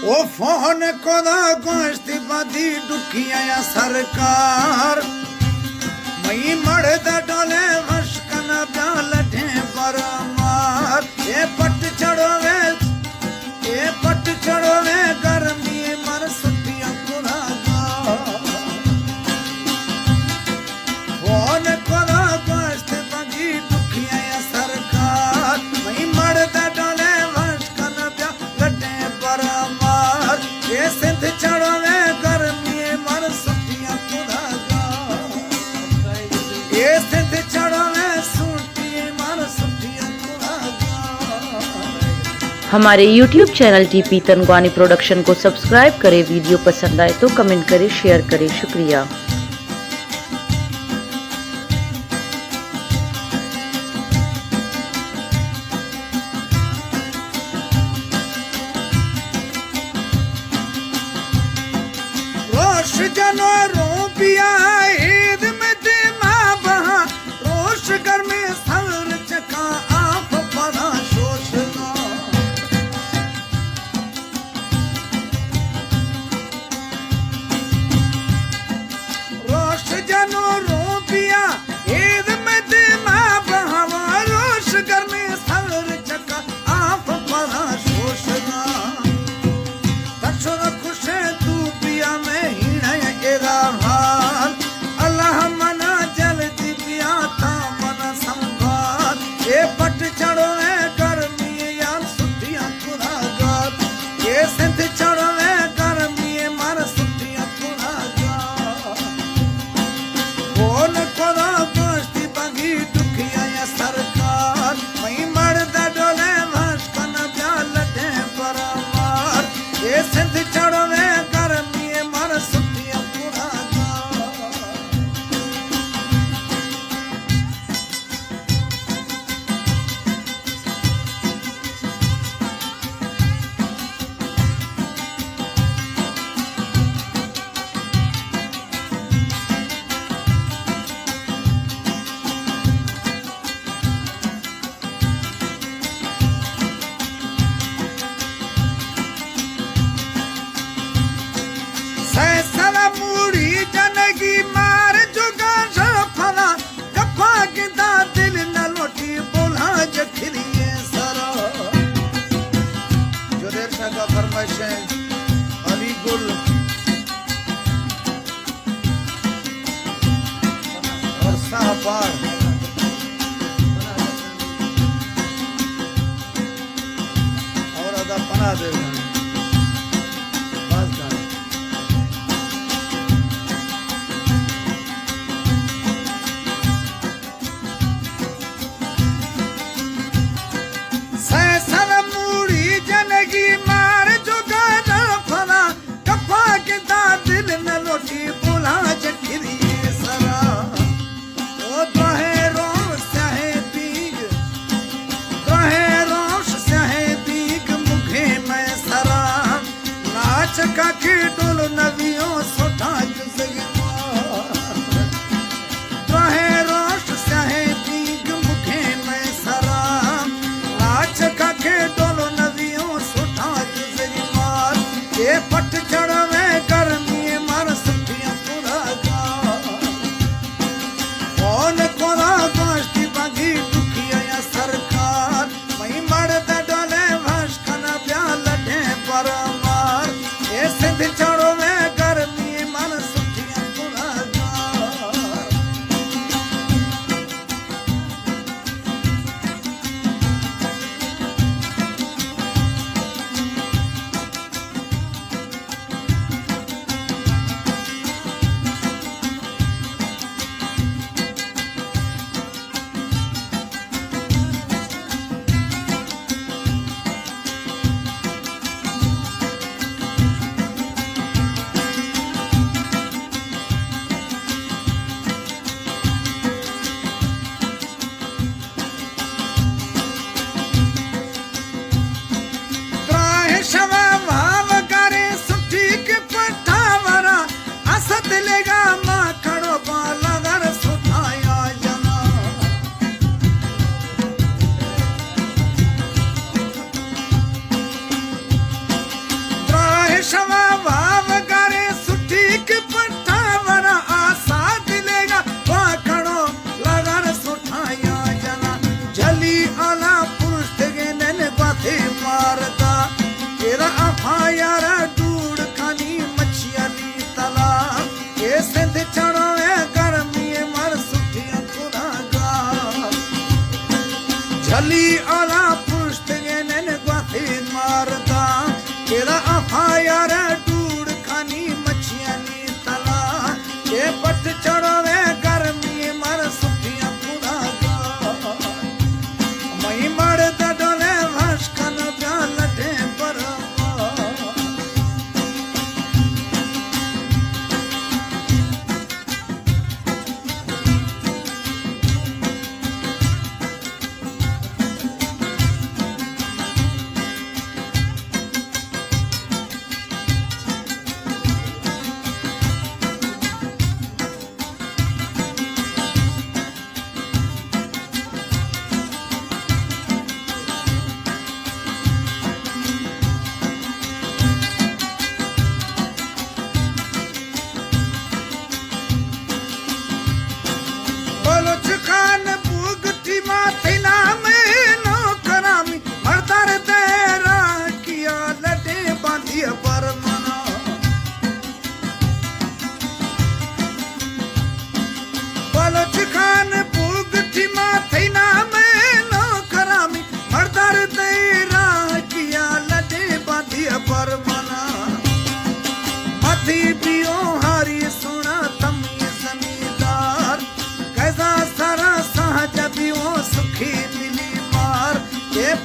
ओ phone कोदा गोश्ती बादी दुखिया सरकार मई मड़दा डोले वशकन प्याल ढे पर मार ये पट चढ़ो वे गर्मी मर सुटिया कुरागा फोन कोदा गोश्ती बादी दुखिया सरकार मई मड़दा डोले वशकन प्याल ढे पर ये सिंध चढ़ो वे गर्मी मर सुटिया कुरागा ये सिंध चढ़ो वे सुटी मर सुटिया कुरागा। हमारे YouTube channel TP Tanwani production को सब्सक्राइब करें। वीडियो पसंद आए तो कमेंट करें, शेयर करें। शुक्रिया। रोश जनो रूपिया ईद में दिमा बहा रोश घर में सर चका आप परा शोषना रोश जनो रूपिया ईद में दिमा बहा रोश घर में सर चका आप परा शोषना दक्षिण खुशे तू पिया में हाल अल्लाह मना जल्दी पिया था मन संभाल ये पट चढ़ो है गर्मी यार सुटिया कुरागार ये सिंध चढ़ो है गर्मी मर सुटिया कुरागार कौन कोदा गोश्ती बगी दुखिया या सरकार मई मड़दा डोले वशकन प्याल ढे पर मार ये सिंध चढ़ो है गर्मी मर सुटिया सैसला मूड़ी जनगी मार जुगा फला कफा गिदा दिल न लोटी बोला जखरिए सरा जोदेर शाह का फरमाइश है अली गुल और साहबार और अदा पना दे चका के डोल नदियों सोटा रहे रोश सहे दीग मुखे में सराम नाच का के डोल नदियों सोटा मार ये पट चढ़वे गर्मी मर सुटिया कुरागा कौन कोदा गोश्ती बगी दुखिया या सरकार मई मड़दा डोले वशकन प्याल ढे पर मार ये सिंध चढ़ो में गर्मी मन सुटिया अली आला पुश्तगे नैन ग्वाथे मारदा तेरा आफा यार डूड़ खानी मच्छियां नी तला ये पट चढ़वे गर्मी मर सुखिया खुदा गा मई मड़ डोले भस्कन प्या लटे पर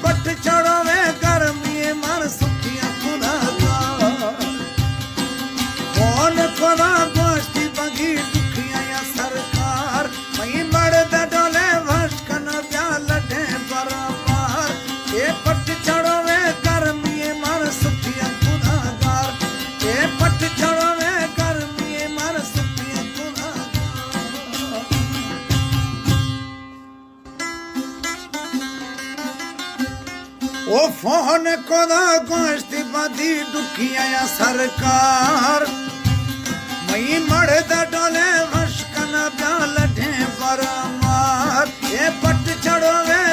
पट चढ़वे गर्मी मर सुखिया खुदा गा कौन खुदा गोष्ठी बगी दुखिया या सरकार मई मड़ डोले भस्कन प्या लटे पर मार ये पट चढ़वे गर्मी मर सुखिया खुदा गा ये पट चढ़वे गर्मी मर सुखिया खुदा ओ फोन कोदा गोश्ती बदी दुखिया या सरकार मई मड़ डोले भस्कन प्या लटे पर मार ये पट चढ़वे